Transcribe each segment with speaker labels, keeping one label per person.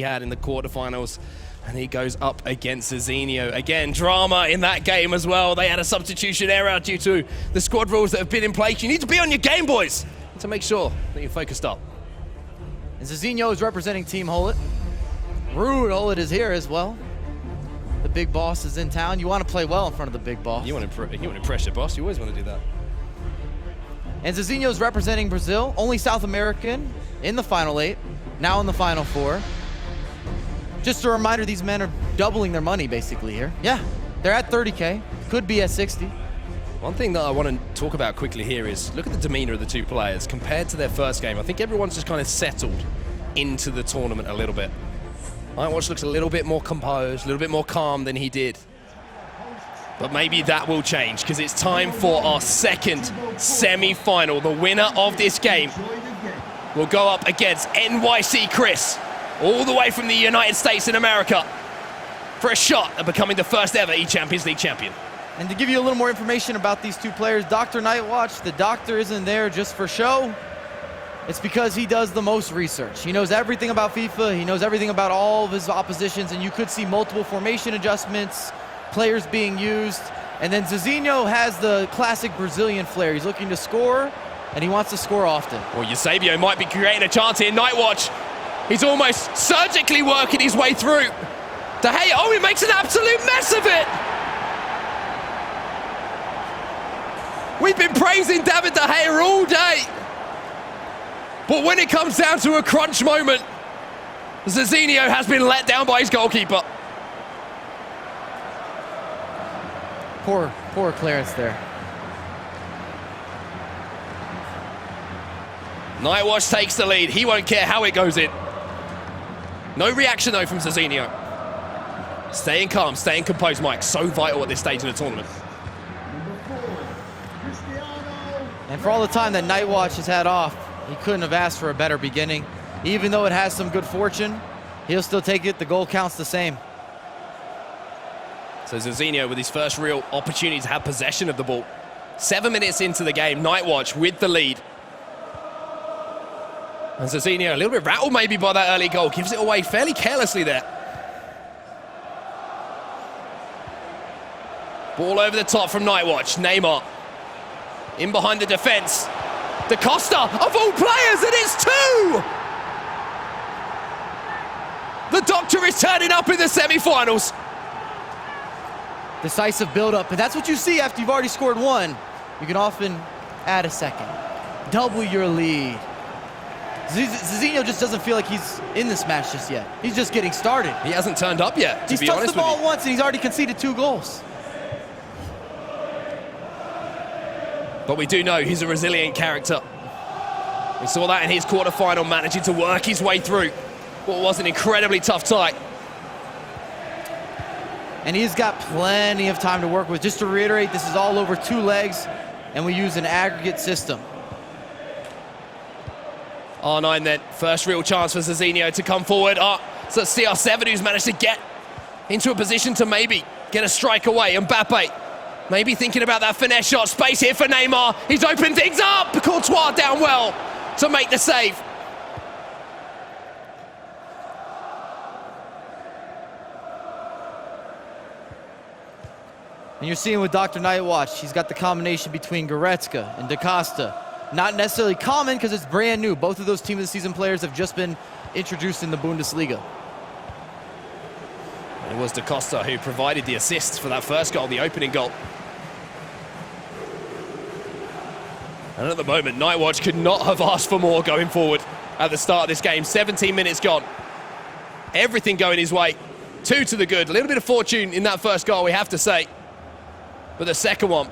Speaker 1: had in the quarterfinals. And he goes up against Zezinho. Again, drama in that game as well. They had a substitution error due to the squad rules that have been in place. You need to be on your game, boys, to make sure that you're focused up.
Speaker 2: And Zezinho is representing Team Hullet. Rude Hullet is here as well. The big boss is in town. You want to play well in front of the big boss.
Speaker 1: You want to impress your boss. You always want to do that.
Speaker 2: And Zezinho is representing Brazil. Only South American in the Final 8. Now in the Final 4. Just a reminder, these men are doubling their money basically here. Yeah, they're at 30K, could be at 60.
Speaker 1: One thing that I want to talk about quickly here is look at the demeanor of the two players compared to their first game. I think everyone's just kind of settled into the tournament a little bit. DrNightWatch looks a little bit more composed, a little bit more calm than he did. But maybe that will change because it's time for our second semi-final. The winner of this game will go up against NYC Chris, all the way from the United States in America, for a shot at becoming the first ever eChampions League champion.
Speaker 2: And to give you a little more information about these two players, DrNightWatch, the doctor isn't there just for show. It's because he does the most research. He knows everything about FIFA, he knows everything about all of his oppositions, and you could see multiple formation adjustments, players being used. And then Zezinho has the classic Brazilian flair. He's looking to score, and he wants to score often.
Speaker 1: Well, Eusebio might be creating a chance here. DrNightWatch, he's almost surgically working his way through. De Gea, oh, he makes an absolute mess of it! We've been praising David De Gea all day. But when it comes down to a crunch moment, Zezinho has been let down by his goalkeeper.
Speaker 2: Poor clearance there.
Speaker 1: DrNightWatch takes the lead. He won't care how it goes in. No reaction, though, from Zezinho. Staying calm, staying composed, Mike. So vital at this stage in the tournament.
Speaker 2: And for all the time that DrNightWatch has had off, he couldn't have asked for a better beginning. Even though it has some good fortune, he'll still take it. The goal counts the same.
Speaker 1: So Zezinho with his first real opportunity to have possession of the ball. 7 minutes into the game, DrNightWatch with the lead. And Zezinho a little bit rattled maybe by that early goal. Gives it away fairly carelessly there. Ball over the top from DrNightWatch. Neymar in behind the defense. Da Costa, of all players, and it's two! The doctor is turning up in the semi-finals.
Speaker 2: Decisive build-up, and that's what you see after you've already scored one. You can often add a second. Double your lead. Zezinho just doesn't feel like he's in this match just yet. He's just getting started.
Speaker 1: He hasn't turned up yet, to be honest with you.
Speaker 2: He's touched the ball once, and he's already conceded 2 goals.
Speaker 1: But we do know he's a resilient character. We saw that in his quarterfinal, managing to work his way through what was an incredibly tough tie.
Speaker 2: And he's got plenty of time to work with. Just to reiterate, this is all over 2 legs, and we use an aggregate system.
Speaker 1: R9 then, first real chance for Zezinho to come forward. So it's CR7 who's managed to get into a position to maybe get a strike away. Mbappe maybe thinking about that finesse shot. Space here for Neymar. He's opened things up. Courtois down well to make the save.
Speaker 2: And you're seeing with DrNightWatch, he's got the combination between Goretzka and Da Costa. Not necessarily common because it's brand new. Both of those Team of the Season players have just been introduced in the Bundesliga.
Speaker 1: It was Da Costa who provided the assist for that first goal, the opening goal. And at the moment, DrNightWatch could not have asked for more going forward at the start of this game. 17 minutes gone. Everything going his way. 2 to the good. A little bit of fortune in that first goal, we have to say. But the second one,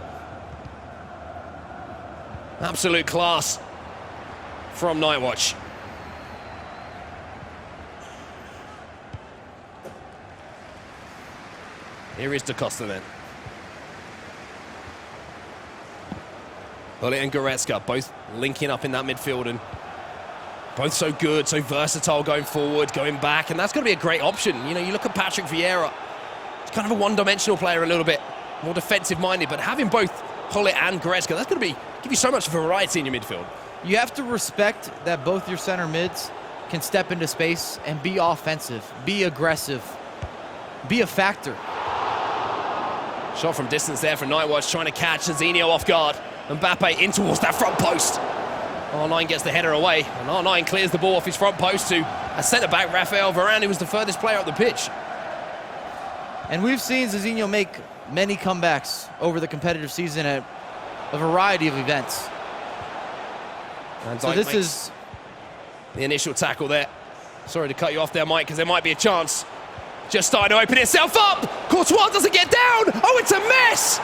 Speaker 1: absolute class from DrNightWatch. Here is Da Costa then. Hullet and Goretzka both linking up in that midfield, and both so good, so versatile going forward, going back, and that's going to be a great option. You know, you look at Patrick Vieira, he's kind of a one-dimensional player a little bit, more defensive-minded, but having both Hullet and Goretzka, that's going to give you so much variety in your midfield.
Speaker 2: You have to respect that both your center mids can step into space and be offensive, be aggressive, be a factor.
Speaker 1: Shot from distance there from DrNightWatch, trying to catch Zezinho off guard. Mbappe in towards that front post. R9 gets the header away, and R9 clears the ball off his front post to a centre-back, Rafael Varane, who was the furthest player up the pitch.
Speaker 2: And we've seen Zezinho make many comebacks over the competitive season at a variety of events.
Speaker 1: And
Speaker 2: so this is
Speaker 1: the initial tackle there. Sorry to cut you off there, Mike, because there might be a chance. Just starting to open itself up. Courtois doesn't get down. Oh, it's a mess.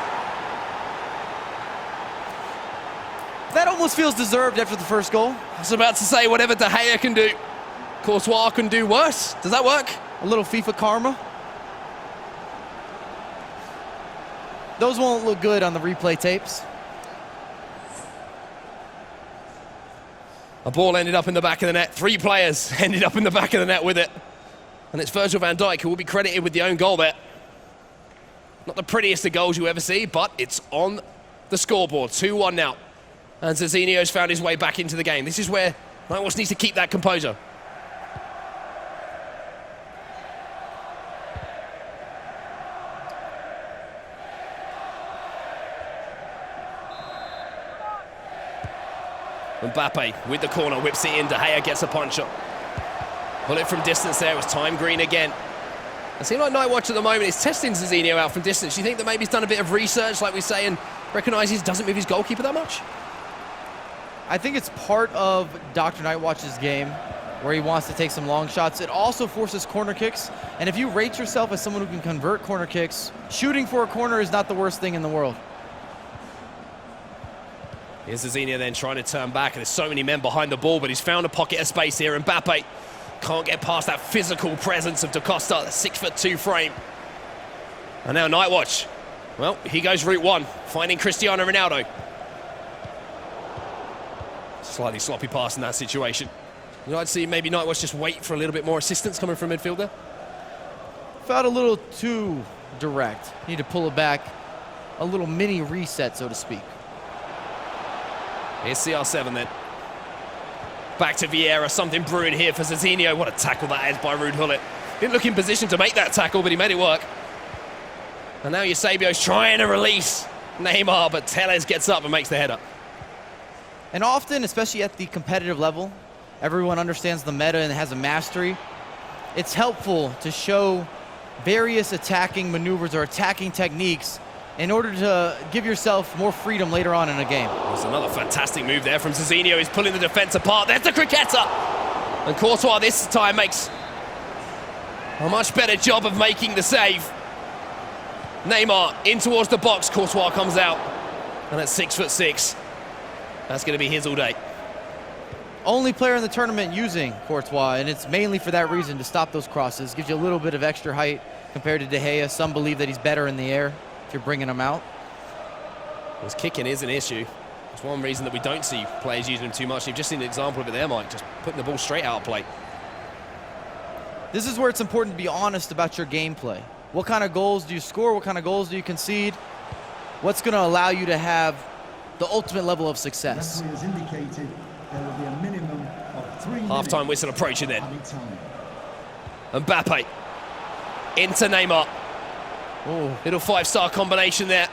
Speaker 2: That almost feels deserved after the first goal.
Speaker 1: I was about to say, whatever De Gea can do, Courtois can do worse. Does that work?
Speaker 2: A little FIFA karma. Those won't look good on the replay tapes.
Speaker 1: A ball ended up in the back of the net. 3 players ended up in the back of the net with it. And it's Virgil van Dijk who will be credited with the own goal there. Not the prettiest of goals you ever see, but it's on the scoreboard. 2-1 now. And Zezinho's found his way back into the game. This is where DrNightWatch needs to keep that composure. Mbappe with the corner, whips it in. De Gea gets a punch up. Pull it from distance there. It was time green again. It seems like DrNightWatch at the moment is testing Zezinho out from distance. You think that maybe he's done a bit of research, like we say, and recognises he doesn't move his goalkeeper that much?
Speaker 2: I think it's part of DrNightWatch's game where he wants to take some long shots. It also forces corner kicks. And if you rate yourself as someone who can convert corner kicks, shooting for a corner is not the worst thing in the world.
Speaker 1: Here's Zezinho then trying to turn back, and there's so many men behind the ball, but he's found a pocket of space here. Mbappe can't get past that physical presence of Da Costa, the 6'2" frame. And now DrNightWatch. Well, he goes route 1, finding Cristiano Ronaldo. Slightly sloppy pass in that situation. You'd like to see maybe DrNightWatch just wait for a little bit more assistance coming from midfielder.
Speaker 2: Felt a little too direct. Need to pull it back. A little mini reset, so to speak.
Speaker 1: Here's CR7 then. Back to Vieira, something brewing here for Zezinho. What a tackle that is by Ruud Gullit. Didn't look in position to make that tackle, but he made it work. And now Eusebio's trying to release Neymar, but Telles gets up and makes the header.
Speaker 2: And often, especially at the competitive level, everyone understands the meta and has a mastery. It's helpful to show various attacking maneuvers or attacking techniques in order to give yourself more freedom later on in a game.
Speaker 1: There's another fantastic move there from Zezinho. He's pulling the defense apart. There's the Cricketta! And Courtois this time makes a much better job of making the save. Neymar in towards the box. Courtois comes out. And at 6'6", that's going to be his all day.
Speaker 2: Only player in the tournament using Courtois, and it's mainly for that reason, to stop those crosses. Gives you a little bit of extra height compared to De Gea. Some believe that he's better in the air if you're bringing him out.
Speaker 1: His kicking is an issue. It's one reason that we don't see players using him too much. You've just seen an example of it there, Mike, just putting the ball straight out of play.
Speaker 2: This is where it's important to be honest about your gameplay. What kind of goals do you score? What kind of goals do you concede? What's going to allow you to have the ultimate level of success?
Speaker 1: Half-time whistle approaching then. Mbappe into Neymar.
Speaker 2: Ooh.
Speaker 1: Little 5-star combination there.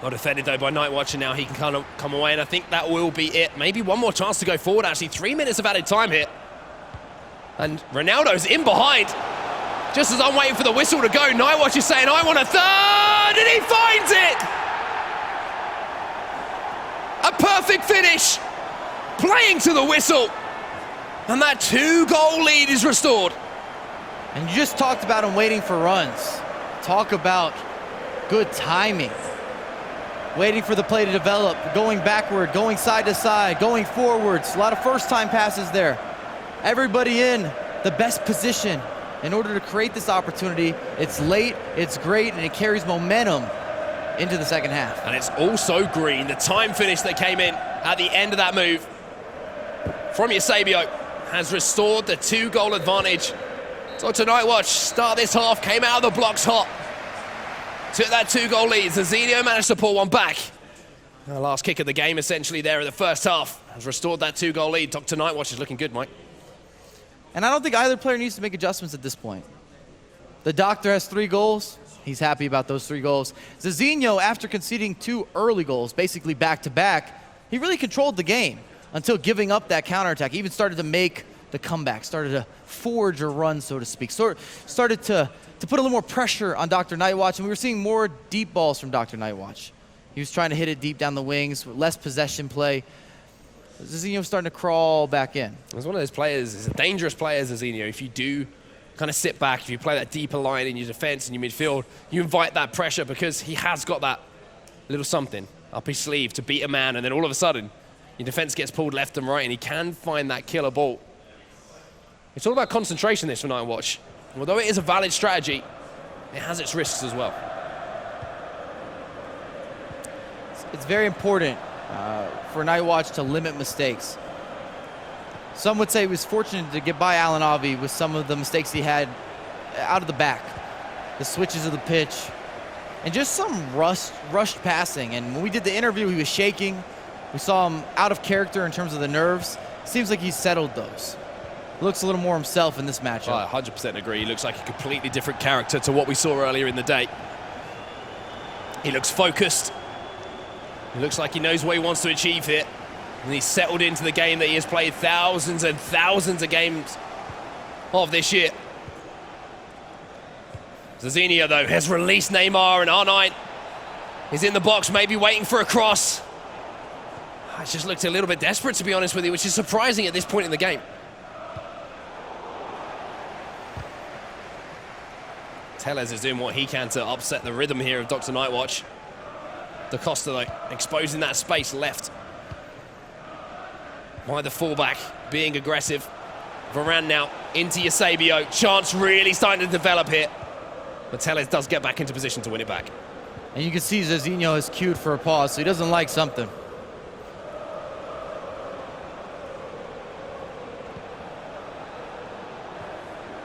Speaker 1: Well defended though by DrNightWatch, and now he can kind of come away, and I think that will be it. Maybe one more chance to go forward, actually. 3 minutes of added time here. And Ronaldo's in behind. Just as I'm waiting for the whistle to go, DrNightWatch is saying, I want a third, and he finds it! A perfect finish, playing to the whistle. And that 2-goal lead is restored.
Speaker 2: And you just talked about him waiting for runs. Talk about good timing. Waiting for the play to develop, going backward, going side to side, going forwards. A lot of first-time passes there. Everybody in the best position in order to create this opportunity. It's late, it's great, and it carries momentum into the second half.
Speaker 1: And it's also green. The time finish that came in at the end of that move from Eusebio has restored the 2-goal advantage. So DrNightWatch start this half, came out of the blocks hot. Took that 2-goal lead. Zezinho managed to pull one back. The last kick of the game essentially there in the first half. has restored that 2-goal lead. DrNightWatch is looking good, Mike.
Speaker 2: And I don't think either player needs to make adjustments at this point. The Doctor has 3 goals. He's happy about those 3 goals. Zezinho, after conceding 2 early goals, basically back-to-back, he really controlled the game until giving up that counterattack. He even started to make the comeback, started to forge a run, so to speak. Started to put a little more pressure on DrNightWatch, and we were seeing more deep balls from DrNightWatch. He was trying to hit it deep down the wings, less possession play. Zezinho starting to crawl back in.
Speaker 1: He's one of those players, he's a dangerous player, Zezinho. If you do kind of sit back, if you play that deeper line in your defense and your midfield, you invite that pressure because he has got that little something up his sleeve to beat a man, and then all of a sudden, your defense gets pulled left and right, and he can find that killer ball. It's all about concentration, this for DrNightWatch. Although it is a valid strategy, it has its risks as well.
Speaker 2: It's very important for DrNightWatch to limit mistakes. Some would say he was fortunate to get by Alan Avi with some of the mistakes he had out of the back. The switches of the pitch, and just some rushed passing. And when we did the interview, he was shaking. We saw him out of character in terms of the nerves. Seems like he's settled those. Looks a little more himself in this matchup.
Speaker 1: I 100% agree. He looks like a completely different character to what we saw earlier in the day. He looks focused. He looks like he knows what he wants to achieve here. And he's settled into the game that he has played thousands and thousands of games of this year. Zezinho, though, has released Neymar, and R9 is in the box, maybe waiting for a cross. It just looked a little bit desperate, to be honest with you, which is surprising at this point in the game. Tellez is doing what he can to upset the rhythm here of DrNightWatch. Da Costa, though, exposing that space left by the fullback, being aggressive. Varane now into Eusebio. Chance really starting to develop here. But Tellez does get back into position to win it back.
Speaker 2: And you can see Zezinho is cued for a pause, so he doesn't like something.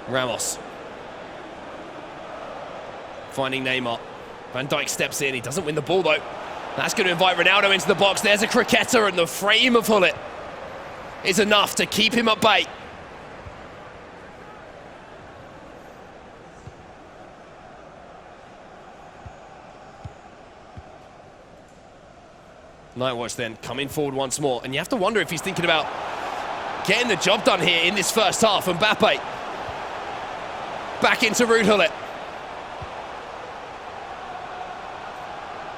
Speaker 1: Ramos. Finding Neymar. Van Dijk steps in. He doesn't win the ball, though. That's going to invite Ronaldo into the box. There's a cricketer, and the frame of Hullet is enough to keep him at bay. DrNightWatch then coming forward once more, and you have to wonder if he's thinking about getting the job done here in this first half. Mbappe back into Ruud Hullet.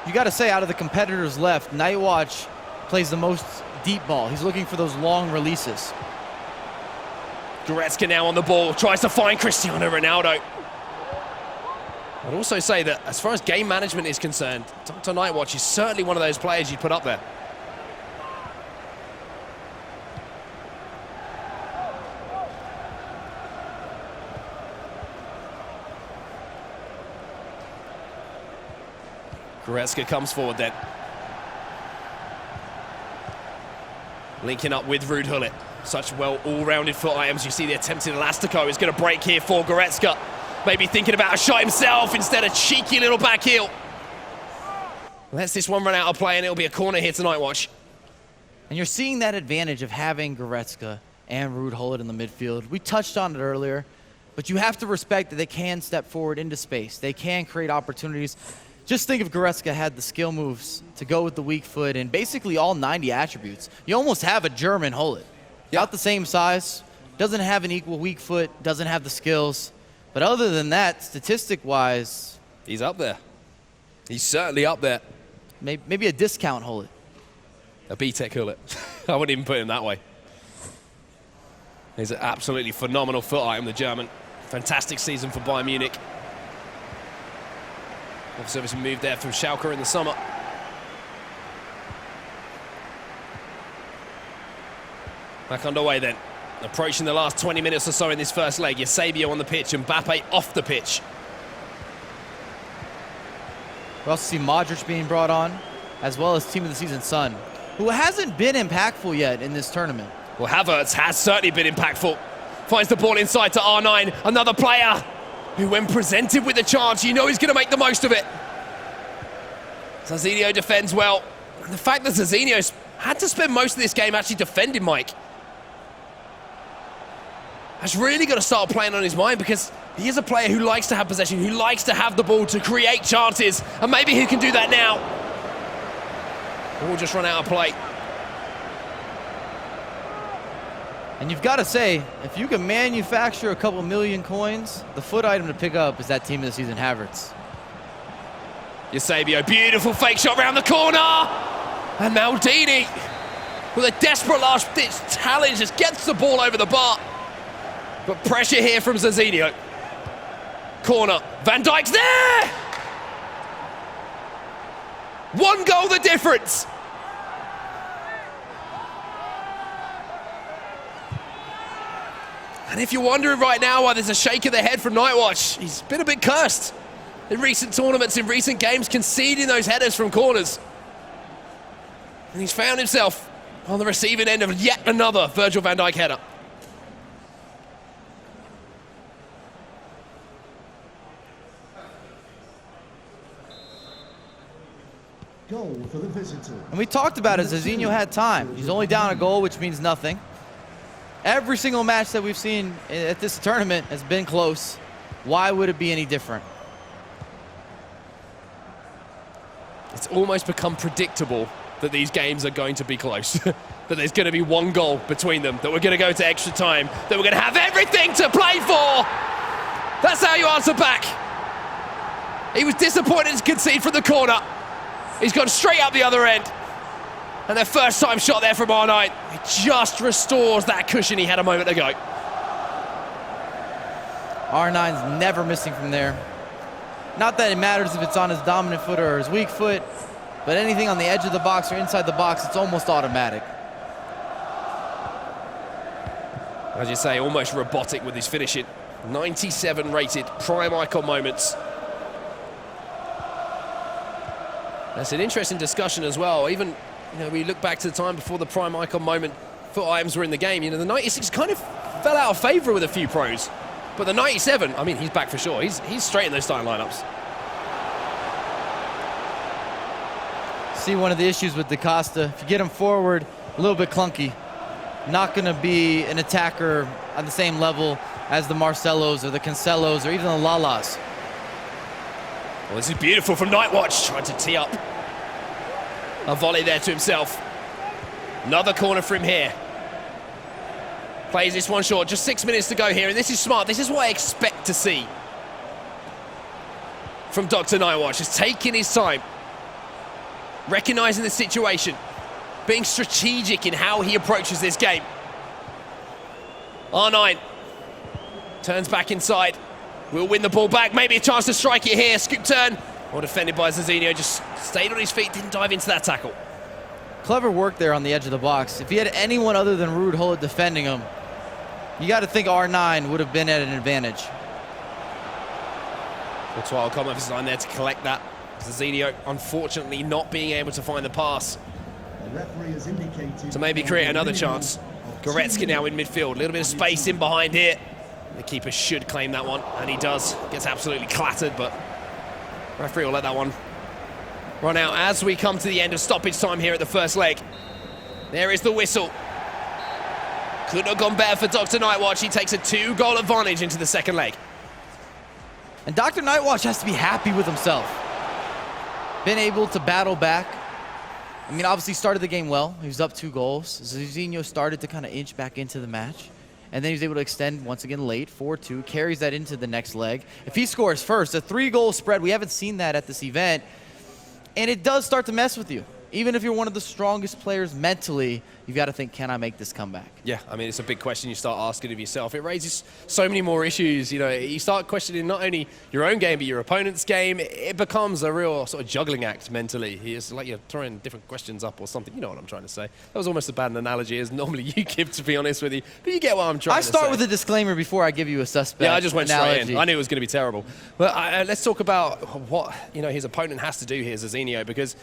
Speaker 2: You got to say, out of the competitors left, DrNightWatch plays the most deep ball. He's looking for those long releases.
Speaker 1: Goretzka now on the ball, tries to find Cristiano Ronaldo. I'd also say that as far as game management is concerned, DrNightWatch is certainly one of those players you'd put up there. Goretzka comes forward then. Linking up with Ruud Hullet. Such well all-rounded foot items. You see the attempted elastico is going to break here for Goretzka. Maybe thinking about a shot himself instead of cheeky little back heel. Lets this one run out of play, and it'll be a corner here to DrNightWatch.
Speaker 2: And you're seeing that advantage of having Goretzka and Ruud Hullet in the midfield. We touched on it earlier, but you have to respect that they can step forward into space. They can create opportunities. Just think if Goretzka had the skill moves to go with the weak foot and basically all 90 attributes. You almost have a German Hullet. About the same size, doesn't have an equal weak foot, doesn't have the skills. But other than that, statistic-wise,
Speaker 1: he's up there. He's certainly up there.
Speaker 2: Maybe a discount Hullet.
Speaker 1: A B-Tech Hullet. I wouldn't even put him that way. He's an absolutely phenomenal foot item, the German. Fantastic season for Bayern Munich. Obviously, was moved there from Schalke in the summer. Back underway then. Approaching the last 20 minutes or so in this first leg. Eusebio on the pitch and Mbappe off the pitch.
Speaker 2: We also see Modric being brought on, as well as Team of the Season Son, who hasn't been impactful yet in this tournament.
Speaker 1: Well, Havertz has certainly been impactful. Finds the ball inside to R9. Another player who, when presented with a chance, you know he's going to make the most of it. Zezinho defends well. And the fact that Zezinho's had to spend most of this game actually defending Mike. Has really got to start playing on his mind, because he is a player who likes to have possession, who likes to have the ball to create chances, and maybe he can do that now. Or we'll just run out of play.
Speaker 2: And you've got to say, if you can manufacture a couple million coins, the foot item to pick up is that team of the season, Havertz.
Speaker 1: Eusebio, beautiful fake shot around the corner. And Maldini, with a desperate last-ditch challenge, just gets the ball over the bar. But pressure here from Zezinho. Corner, Van Dijk's there! One goal the difference. And if you're wondering right now why there's a shake of the head from Nightwatch, he's been a bit cursed in recent tournaments, in recent games, conceding those headers from corners. And he's found himself on the receiving end of yet another Virgil van Dijk header.
Speaker 3: Goal for the visitor.
Speaker 2: And we talked about it, Zezinho had time. He's only down a goal, which means nothing. Every single match that we've seen at this tournament has been close. Why would it be any different?
Speaker 1: It's almost become predictable that these games are going to be close. That there's going to be one goal between them, that we're going to go to extra time, that we're going to have everything to play for. That's how you answer back. He was disappointed to concede from the corner. He's gone straight up the other end. And their first time shot there from R9. It just restores that cushion he had a moment ago.
Speaker 2: R9's never missing from there. Not that it matters if it's on his dominant foot or his weak foot, but anything on the edge of the box or inside the box, it's almost automatic.
Speaker 1: As you say, almost robotic with his finishing. 97 rated, prime icon moments. That's an interesting discussion as well. Even, we look back to the time before the prime icon moment foot items were in the game. The 96 kind of fell out of favor with a few pros. But the 97, I mean, he's back for sure. He's straight in those starting lineups.
Speaker 2: See, one of the issues with DaCosta, if you get him forward, a little bit clunky. Not going to be an attacker on the same level as the Marcelos or the Cancelos or even the Lalas.
Speaker 1: Well, this is beautiful from Nightwatch, trying to tee up a volley there to himself. Another corner for him here. Plays this one short, just 6 minutes to go here, and this is smart. This is what I expect to see from Dr. Nightwatch. Just taking his time, recognizing the situation, being strategic in how he approaches this game. R9 turns back inside. Will win the ball back, maybe a chance to strike it here. Scoop turn, or defended by Zezinho, just stayed on his feet, didn't dive into that tackle.
Speaker 2: Clever work there on the edge of the box. If he had anyone other than Ruud Gullit defending him, you got to think R9 would have been at an advantage.
Speaker 1: Courtois will come off his line there to collect that. Zezinho, unfortunately, not being able to find the pass to maybe create another chance. Goretzka now in midfield, a little bit of space in behind here. The keeper should claim that one, and he does. Gets absolutely clattered, but referee will let that one run out as we come to the end of stoppage time here at the first leg. There is the whistle. Couldn't have gone better for Dr. Nightwatch. He takes a 2-goal advantage into the second leg.
Speaker 2: And Dr. Nightwatch has to be happy with himself. Been able to battle back. I mean, obviously started the game well. He was up 2 goals. Zezinho started to kind of inch back into the match. And then he was able to extend once again late, 4-2, carries that into the next leg. If he scores first, a 3-goal spread, we haven't seen that at this event. And it does start to mess with you. Even if you're one of the strongest players mentally, you've got to think, can I make this comeback?
Speaker 1: Yeah, I mean, it's a big question you start asking of yourself. It raises so many more issues. You start questioning not only your own game, but your opponent's game. It becomes a real sort of juggling act mentally. It's like you're throwing different questions up or something. You know what I'm trying to say. That was almost a bad analogy as normally you give, to be honest with you. But you get what I'm trying to say.
Speaker 2: I start with a disclaimer before I give you a suspect.
Speaker 1: Yeah, I just went
Speaker 2: analogy.
Speaker 1: straight in. I knew it was going to be terrible. But let's talk about what his opponent has to do here, Zezinho, because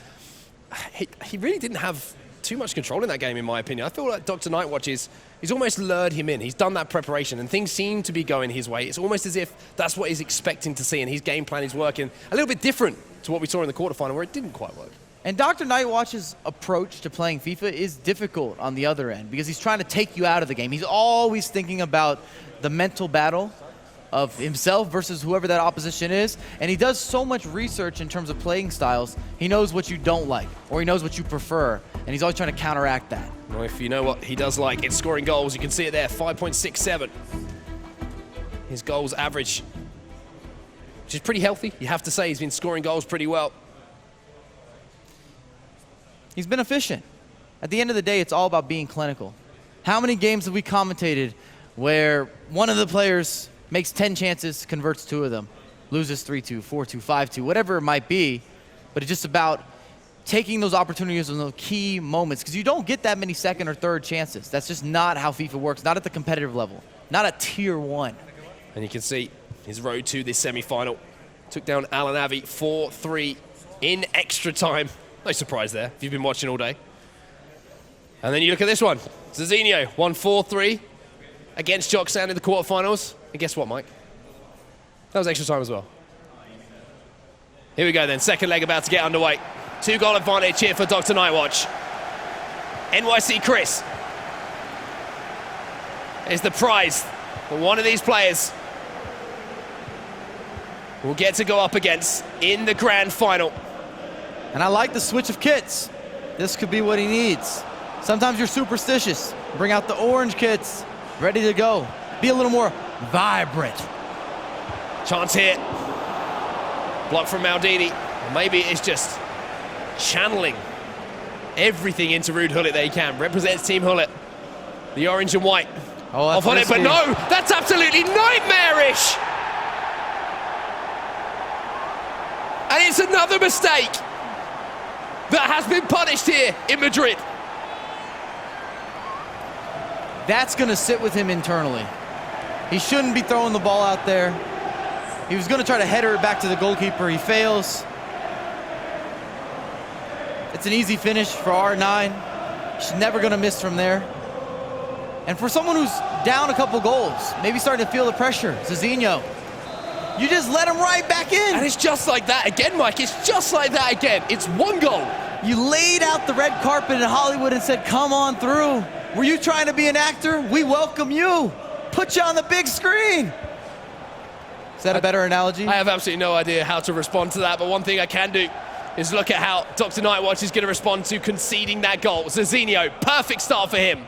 Speaker 1: he really didn't have too much control in that game, in my opinion. I feel like Dr. Nightwatch he's almost lured him in. He's done that preparation, and things seem to be going his way. It's almost as if that's what he's expecting to see, and his game plan is working a little bit different to what we saw in the quarterfinal, where it didn't quite work.
Speaker 2: And DrNightWatch's approach to playing FIFA is difficult on the other end because he's trying to take you out of the game. He's always thinking about the mental battle of himself versus whoever that opposition is. And he does so much research in terms of playing styles. He knows what you don't like, or he knows what you prefer, and he's always trying to counteract that.
Speaker 1: Well, if you know what he does like, it's scoring goals. You can see it there, 5.67. His goals average, which is pretty healthy. You have to say he's been scoring goals pretty well.
Speaker 2: He's been efficient. At the end of the day, it's all about being clinical. How many games have we commentated where one of the players makes 10 chances, converts 2 of them, loses 3-2, 4-2, 5-2, whatever it might be, but it's just about taking those opportunities in those key moments, because you don't get that many second or third chances. That's just not how FIFA works, not at the competitive level, not at tier 1.
Speaker 1: And you can see his road to this semi-final. Took down Alan Avi 4-3 in extra time. No surprise there, if you've been watching all day. And then you look at this one. Zezinho won 4-3 against Joxan in the quarterfinals. And guess what, Mike? That was extra time as well. Here we go then, second leg about to get underway. 2-goal advantage here for DrNightWatch. NYC Chris is the prize for one of these players will get to go up against in the grand final.
Speaker 2: And I like the switch of kits. This could be what he needs. Sometimes you're superstitious. Bring out the orange kits, ready to go. Be a little more vibrant.
Speaker 1: Chance here. Block from Maldini. Maybe it's just channeling everything into Ruud Gullit that he can. Represents Team Gullit. The orange and white.
Speaker 2: Oh,
Speaker 1: off on it, but no! That's absolutely nightmarish! And it's another mistake that has been punished here in Madrid.
Speaker 2: That's going to sit with him internally. He shouldn't be throwing the ball out there. He was going to try to header it back to the goalkeeper. He fails. It's an easy finish for R9. She's never going to miss from there. And for someone who's down a couple goals, maybe starting to feel the pressure, Zezinho, you just let him right back in.
Speaker 1: And it's just like that again, Mike. It's just like that again. It's 1 goal.
Speaker 2: You laid out the red carpet in Hollywood and said, come on through. Were you trying to be an actor? We welcome you. Put you on the big screen. Is that a better analogy?
Speaker 1: I have absolutely no idea how to respond to that, but one thing I can do is look at how DrNightWatch is going to respond to conceding that goal. Zezinho, perfect start for him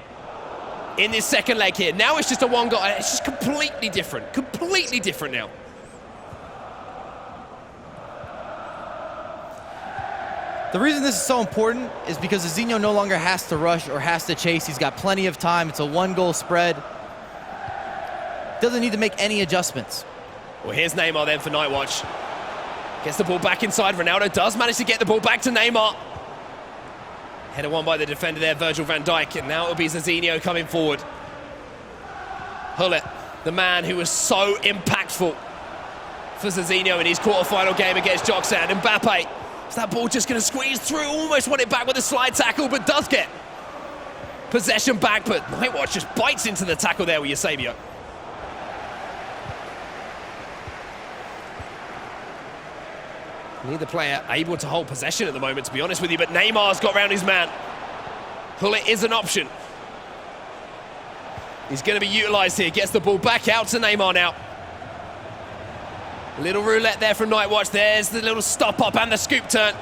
Speaker 1: in this second leg here. Now it's just a 1 goal. It's just completely different now.
Speaker 2: The reason this is so important is because Zezinho no longer has to rush or has to chase. He's got plenty of time. It's a 1-goal spread. Doesn't need to make any adjustments.
Speaker 1: Well, here's Neymar then for Nightwatch. Gets the ball back inside. Ronaldo does manage to get the ball back to Neymar. Header won by the defender there, Virgil van Dijk, and now it'll be Zezinho coming forward. Gullit, the man who was so impactful for Zezinho in his quarterfinal game against Joxan. Mbappe. Is that ball just going to squeeze through? Almost won it back with a slide tackle, but does get possession back. But Nightwatch just bites into the tackle there with Eusebio. Neither player able to hold possession at the moment, to be honest with you, but Neymar's got round his man. Gullit is an option. He's going to be utilised here. Gets the ball back out to Neymar now. Little roulette there from Nightwatch. There's the little stop-up and the scoop turn.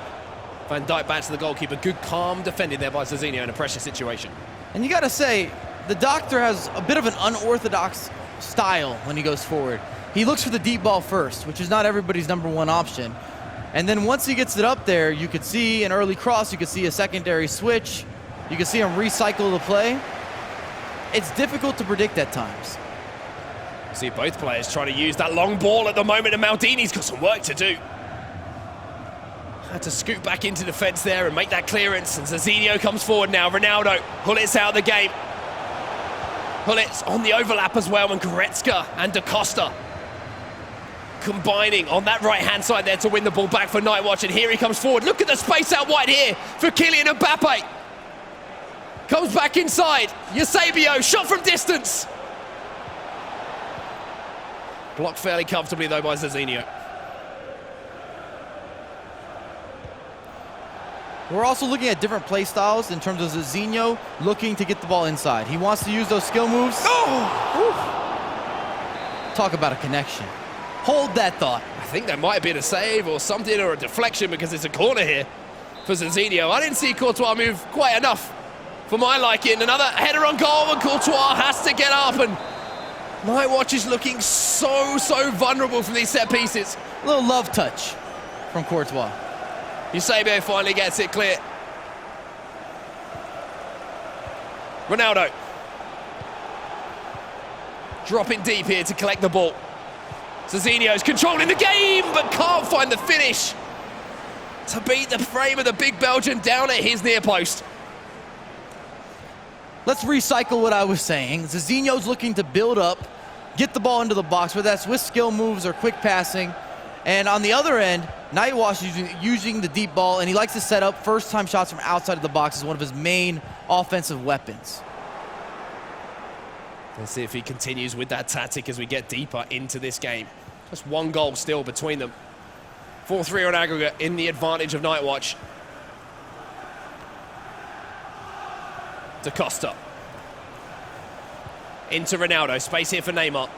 Speaker 1: Van Dijk back to the goalkeeper. Good, calm defending there by Zezinho in a pressure situation.
Speaker 2: And you got to say, the Doctor has a bit of an unorthodox style when he goes forward. He looks for the deep ball first, which is not everybody's #1 option. And then once he gets it up there, you could see an early cross, you could see a secondary switch, you could see him recycle the play. It's difficult to predict at times.
Speaker 1: See both players trying to use that long ball at the moment, and Maldini's got some work to do. Had to scoot back into defence there and make that clearance, and Zezinho comes forward now. Ronaldo, Gullit's out of the game. Gullit's on the overlap as well, and Goretzka and Da Costa combining on that right-hand side there to win the ball back for Nightwatch, and here he comes forward. Look at the space out wide here for Kylian Mbappe. Comes back inside. Eusebio, shot from distance. Blocked fairly comfortably, though, by Zezinho.
Speaker 2: We're also looking at different play styles in terms of Zezinho looking to get the ball inside. He wants to use those skill moves.
Speaker 1: Oh!
Speaker 2: Talk about a connection. Hold that thought.
Speaker 1: I think that might have been a save or something, or a deflection, because it's a corner here for Zezinho. I didn't see Courtois move quite enough for my liking. Another header on goal, and Courtois has to get up, and NightWatch is looking so vulnerable from these set pieces.
Speaker 2: A little love touch from Courtois.
Speaker 1: Eusebio finally gets it clear. Ronaldo. Dropping deep here to collect the ball. Zezinho's controlling the game, but can't find the finish to beat the frame of the big Belgian down at his near post.
Speaker 2: Let's recycle what I was saying. Zezinho's looking to build up, get the ball into the box, whether that's with skill moves or quick passing. And on the other end, NightWatch is using the deep ball, and he likes to set up first-time shots from outside of the box as one of his main offensive weapons.
Speaker 1: Let's see if he continues with that tactic as we get deeper into this game. Just one goal still between them. 4-3 on aggregate in the advantage of NightWatch. Da Costa. Into Ronaldo. Space here for Neymar.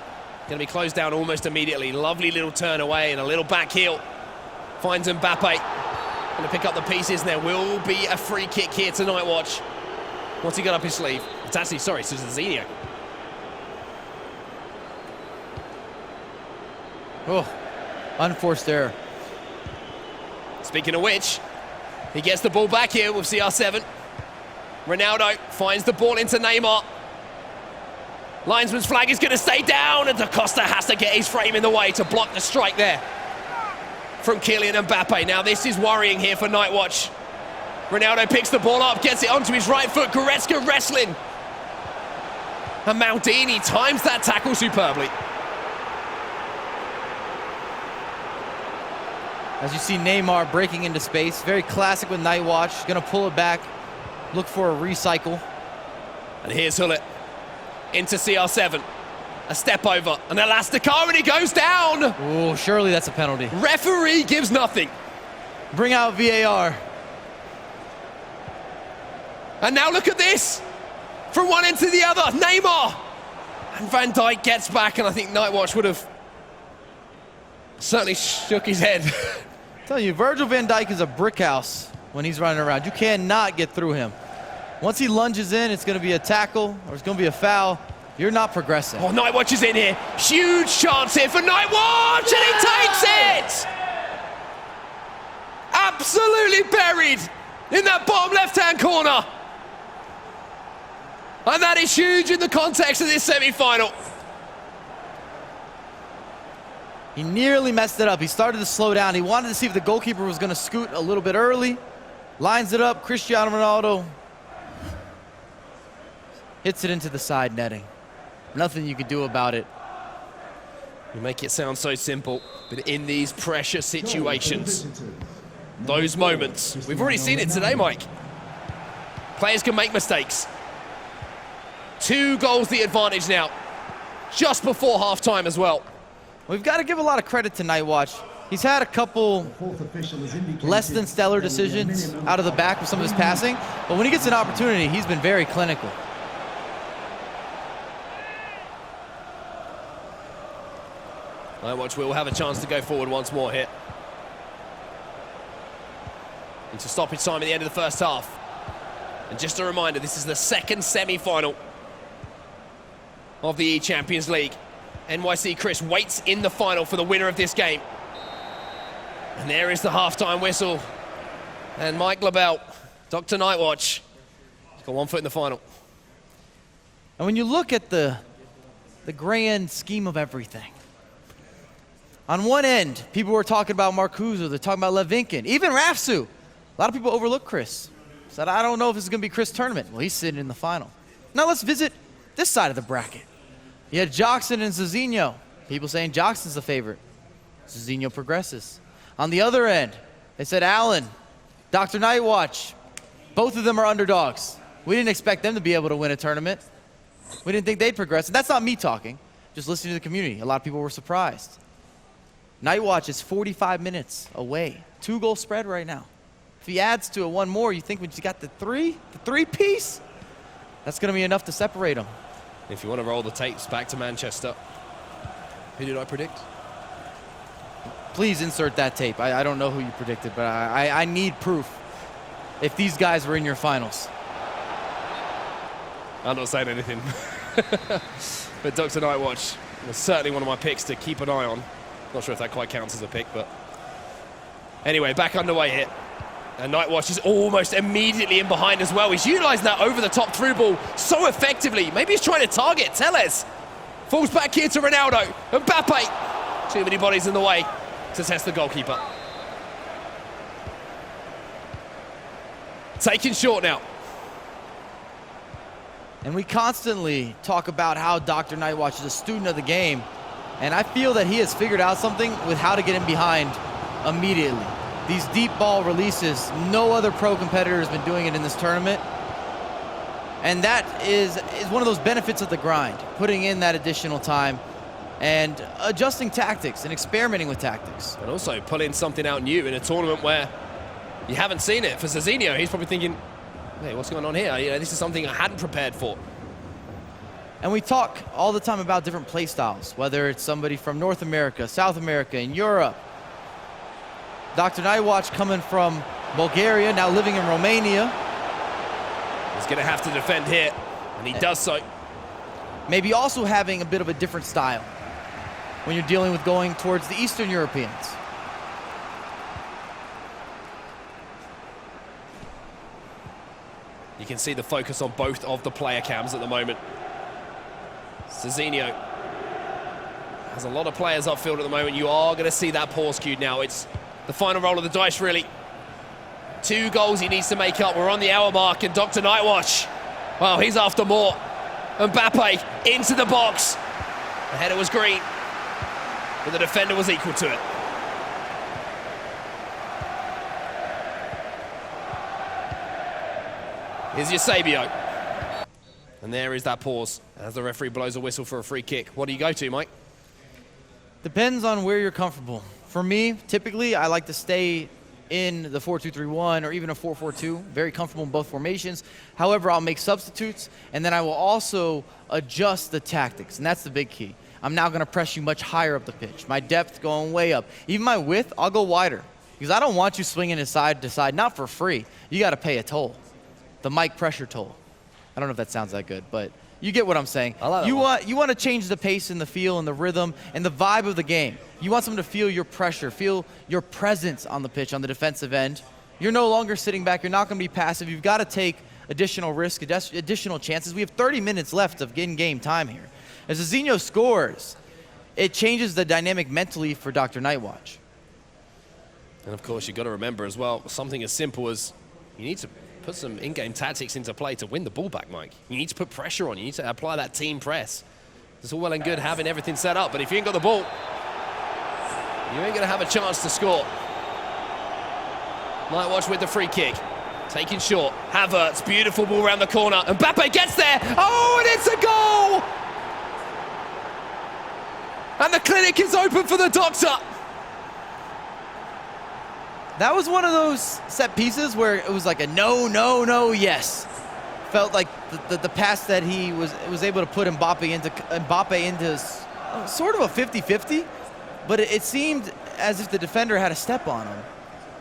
Speaker 1: Going to be closed down almost immediately. Lovely little turn away and a little back heel. Finds Mbappe. Going to pick up the pieces, and there will be a free kick here to NightWatch. What's he got up his sleeve? It's actually, sorry, it's Zezinho.
Speaker 2: Oh, unforced error.
Speaker 1: Speaking of which, he gets the ball back here with CR7. Ronaldo finds the ball into Neymar. Linesman's flag is going to stay down, and Da Costa has to get his frame in the way to block the strike there from Kylian Mbappe. Now this is worrying here for NightWatch. Ronaldo picks the ball up, gets it onto his right foot. Goretzka wrestling. And Maldini times that tackle superbly.
Speaker 2: As you see Neymar breaking into space, very classic with NightWatch. Gonna pull it back, look for a recycle.
Speaker 1: And here's Hullet into CR7. A step over, an Elasticar, and he goes down.
Speaker 2: Oh, surely that's a penalty.
Speaker 1: Referee gives nothing.
Speaker 2: Bring out VAR.
Speaker 1: And now look at this. From one end to the other, Neymar. And Van Dijk gets back, and I think NightWatch would have certainly shook his head.
Speaker 2: I'm telling you, Virgil van Dijk is a brick house when he's running around. You cannot get through him. Once he lunges in, it's going to be a tackle or it's going to be a foul. You're not progressing.
Speaker 1: Oh, NightWatch is in here. Huge chance here for NightWatch, and he takes it! Absolutely buried in that bottom left-hand corner. And that is huge in the context of this semi-final.
Speaker 2: He nearly messed it up. He started to slow down. He wanted to see if the goalkeeper was going to scoot a little bit early. Lines it up. Cristiano Ronaldo hits it into the side netting. Nothing you can do about it.
Speaker 1: You make it sound so simple, but in these pressure situations, those moments, we've already seen it today, Mike. Players can make mistakes. 2 goals the advantage now, just before halftime as well.
Speaker 2: We've got to give a lot of credit to NightWatch. He's had a couple less than stellar decisions out of the back with some of his passing, but when he gets an opportunity, he's been very clinical.
Speaker 1: NightWatch will have a chance to go forward once more here. Into stoppage time at the end of the first half. And just a reminder, this is the second semi-final of the eChampions League. NYC Chris waits in the final for the winner of this game. And there is the halftime whistle. And Mike LaBelle, Dr. NightWatch, he's got 1 foot in the final.
Speaker 2: And when you look at the grand scheme of everything, on one end, people were talking about Marcuzzo, they're talking about Levinkin, even Rafsu. A lot of people overlook Chris. Said, I don't know if this is going to be Chris' tournament. Well, he's sitting in the final. Now let's visit this side of the bracket. You had Jackson and Zezinho. People saying Jackson's the favorite. Zezinho progresses. On the other end, they said Allen, Dr. NightWatch. Both of them are underdogs. We didn't expect them to be able to win a tournament. We didn't think they'd progress. And that's not me talking, just listening to the community. A lot of people were surprised. NightWatch is 45 minutes away. 2-goal spread right now. he adds to it one more, you think when you got the three-piece, that's going to be enough to separate him.
Speaker 1: If you want to roll the tapes back to Manchester, who did I predict?
Speaker 2: Please insert that tape. I don't know who you predicted, but I need proof if these guys were in your finals.
Speaker 1: I'm not saying anything. But DrNightWatch was certainly one of my picks to keep an eye on. Not sure if that quite counts as a pick, but anyway, back underway here. And DrNightWatch is almost immediately in behind as well. He's utilising that over-the-top through ball so effectively. Maybe he's trying to target Telles. Falls back here to Ronaldo. Mbappe. Too many bodies in the way to test the goalkeeper. Taking short now.
Speaker 2: And we constantly talk about how DrNightWatch is a student of the game. And I feel that he has figured out something with how to get in behind immediately. These deep ball releases, no other pro competitor has been doing it in this tournament. And that is one of those benefits of the grind, putting in that additional time and adjusting tactics and experimenting with tactics.
Speaker 1: And also pulling something out new in a tournament where you haven't seen it. For Zezinho, he's probably thinking, hey, what's going on here? You know, this is something I hadn't prepared for.
Speaker 2: And we talk all the time about different play styles, whether it's somebody from North America, South America, and Europe. DrNightWatch coming from Bulgaria, now living in Romania.
Speaker 1: He's going to have to defend here, and he does so.
Speaker 2: Maybe also having a bit of a different style when you're dealing with going towards the Eastern Europeans.
Speaker 1: You can see the focus on both of the player cams at the moment. Zezinho has a lot of players upfield at the moment. You are going to see that pause cued now. It's the final roll of the dice, really. 2 goals he needs to make up. We're on the hour mark, and DrNightWatch, well, he's after more. Mbappe into the box. The header was green, but the defender was equal to it. Here's Eusebio. And there is that pause as the referee blows a whistle for a free kick. What do you go to, Mike?
Speaker 2: Depends on where you're comfortable. For me, typically, I like to stay in the 4-2-3-1 or even a 4-4-2. Very comfortable in both formations. However, I'll make substitutes, and then I will also adjust the tactics, and that's the big key. I'm now going to press you much higher up the pitch. My depth going way up. Even my width, I'll go wider because I don't want you swinging it side to side, not for free. You got to pay a toll, the mic pressure toll. I don't know if that sounds that good, but you get what I'm saying.
Speaker 1: I like that
Speaker 2: you want to change the pace and the feel and the rhythm and the vibe of the game. You want someone to feel your pressure, feel your presence on the pitch on the defensive end. You're no longer sitting back. You're not going to be passive. You've got to take additional risk, additional chances. We have 30 minutes left of in-game time here. As Zezinho scores, it changes the dynamic mentally for DrNightWatch.
Speaker 1: And of course, you've got to remember as well, something as simple as you need to put some in-game tactics into play to win the ball back, Mike. You need to put pressure on. You need to apply that team press. It's all well and good having everything set up, but if you ain't got the ball, you ain't going to have a chance to score. DrNightWatch with the free kick. Taking short. Havertz, beautiful ball around the corner. Mbappe gets there. Oh, and it's a goal! And the clinic is open for the doctor.
Speaker 2: That was one of those set pieces where it was like a no, no, no, yes. Felt like the pass that he was able to put Mbappe into sort of a 50-50, but it seemed as if the defender had a step on him,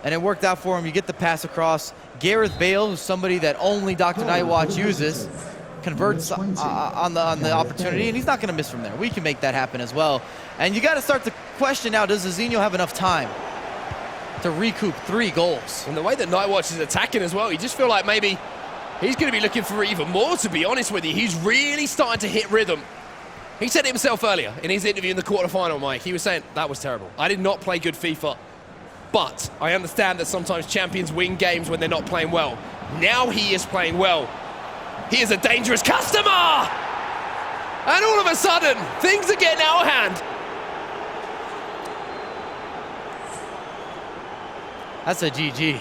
Speaker 2: and it worked out for him. You get the pass across. Gareth Bale, who's somebody that only DrNightWatch uses, converts on the opportunity, and he's not going to miss from there. We can make that happen as well. And you got to start to question now, does Zezinho have enough time to recoup 3 goals?
Speaker 1: And the way that DrNightWatch is attacking as well, you just feel like maybe he's going to be looking for even more, to be honest with you. He's really starting to hit rhythm. He said it himself earlier in his interview in the quarterfinal, Mike. He was saying, that was terrible. I did not play good FIFA, but I understand that sometimes champions win games when they're not playing well. Now he is playing well. He is a dangerous customer! And all of a sudden, things are getting out of hand.
Speaker 2: That's a GG.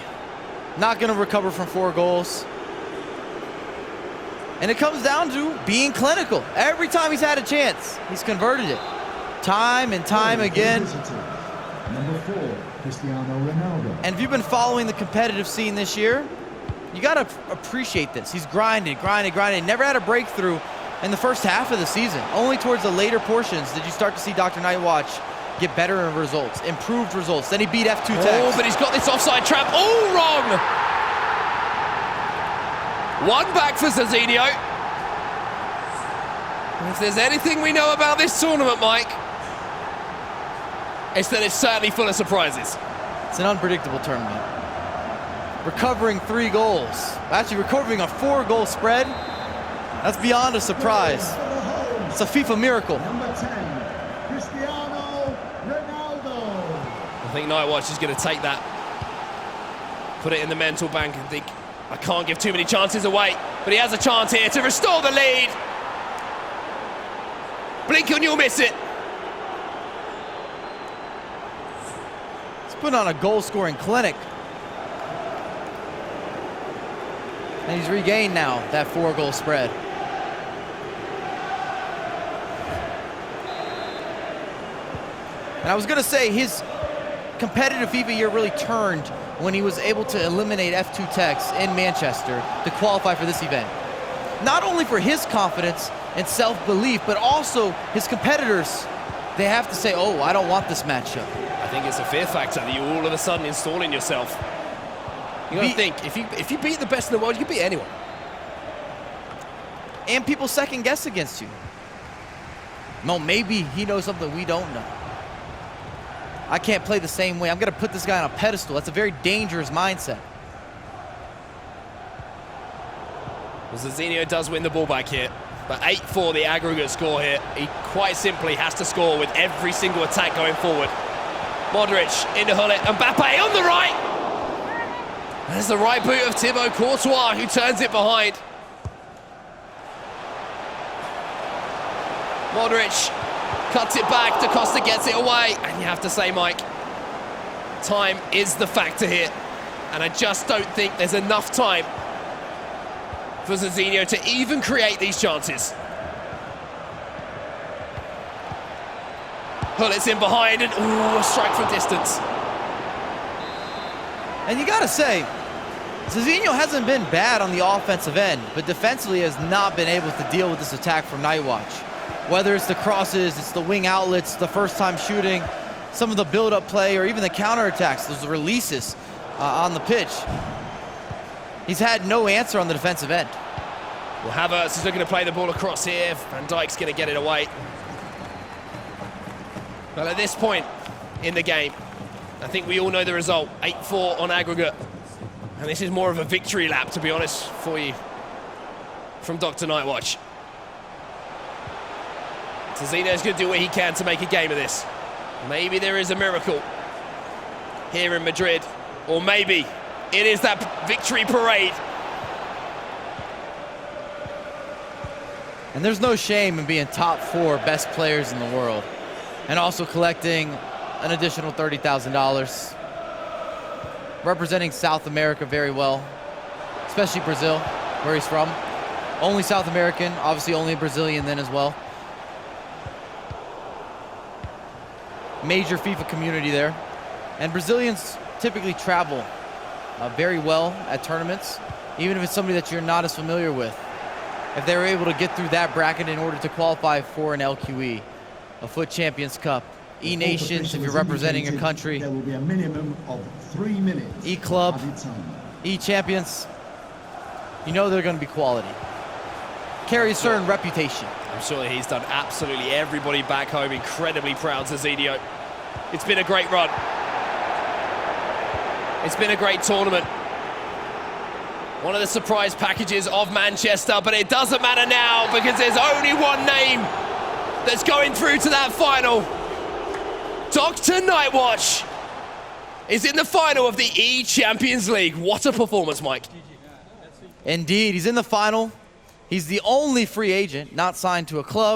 Speaker 2: Not going to recover from 4 goals. And it comes down to being clinical. Every time he's had a chance, he's converted it. Time and time again.
Speaker 3: Number 4, Cristiano Ronaldo.
Speaker 2: And if you've been following the competitive scene this year, you gotta appreciate this. He's grinded, never had a breakthrough in the first half of the season. Only towards the later portions did you start to see DrNightWatch get better results, improved results. Then he beat F2 Tex.
Speaker 1: Oh, but he's got this offside trap. Oh, wrong! One back for Zezinho. If there's anything we know about this tournament, Mike, it's that it's certainly full of surprises.
Speaker 2: It's an unpredictable tournament. Recovering 3 goals. Actually recovering a 4-goal spread. That's beyond a surprise. It's a FIFA miracle.
Speaker 3: Number 10, Cristiano Ronaldo.
Speaker 1: I think Nightwatch is going to take that, put it in the mental bank and think, I can't give too many chances away, but he has a chance here to restore the lead. Blink and you'll miss it.
Speaker 2: He's putting on a goal-scoring clinic. And he's regained now that 4-goal spread. And I was gonna say his competitive FIFA year really turned when he was able to eliminate F2 Tex in Manchester to qualify for this event. Not only for his confidence and self-belief, but also his competitors. They have to say, oh, I don't want this matchup.
Speaker 1: I think it's a fear factor that you all of a sudden installing yourself. You gotta think, if you beat the best in the world, you can beat anyone.
Speaker 2: And people second guess against you. No, maybe he knows something we don't know. I can't play the same way. I'm gonna put this guy on a pedestal. That's a very dangerous mindset.
Speaker 1: Well, Zezinho does win the ball back here, but 8-4 the aggregate score here. He quite simply has to score with every single attack going forward. Modric into Hullet, Mbappe on the right. There's the right boot of Thibaut Courtois, who turns it behind. Modric cuts it back, Da Costa gets it away. And you have to say, Mike, time is the factor here. And I just don't think there's enough time for Zezinho to even create these chances. Hullet's in behind, and ooh, a strike from distance.
Speaker 2: And you gotta say, Zezinho hasn't been bad on the offensive end, but defensively has not been able to deal with this attack from Nightwatch. Whether it's the crosses, it's the wing outlets, the first time shooting, some of the build-up play, or even the counterattacks, those releases on the pitch. He's had no answer on the defensive end.
Speaker 1: Well, Havertz is looking to play the ball across here. Van Dijk's going to get it away. Well, at this point in the game, I think we all know the result. 8-4 on aggregate. And this is more of a victory lap, to be honest, for you from DrNightWatch. Zezinho's going to do what he can to make a game of this. Maybe there is a miracle here in Madrid, or maybe it is that victory parade.
Speaker 2: And there's no shame in being top 4 best players in the world, and also collecting an additional $30,000. Representing South America very well, especially Brazil, where he's from. Only South American, obviously only a Brazilian then as well. Major FIFA community there. And Brazilians typically travel very well at tournaments, even if it's somebody that you're not as familiar with. If they were able to get through that bracket in order to qualify for an LQE, a Foot Champions Cup, E-Nations if you're representing your country,
Speaker 3: there will be a minimum of 3 minutes.
Speaker 2: E-Club, E-Champions, you know they're going to be quality. Carry a certain reputation.
Speaker 1: I'm sure he's done absolutely everybody back home incredibly proud, Zezinho. It's been a great run. It's been a great tournament. One of the surprise packages of Manchester, but it doesn't matter now because there's only one name that's going through to that final. DrNightWatch is in the final of the eChampions League. What a performance, Mike.
Speaker 2: Indeed, he's in the final. He's the only free agent not signed to a club.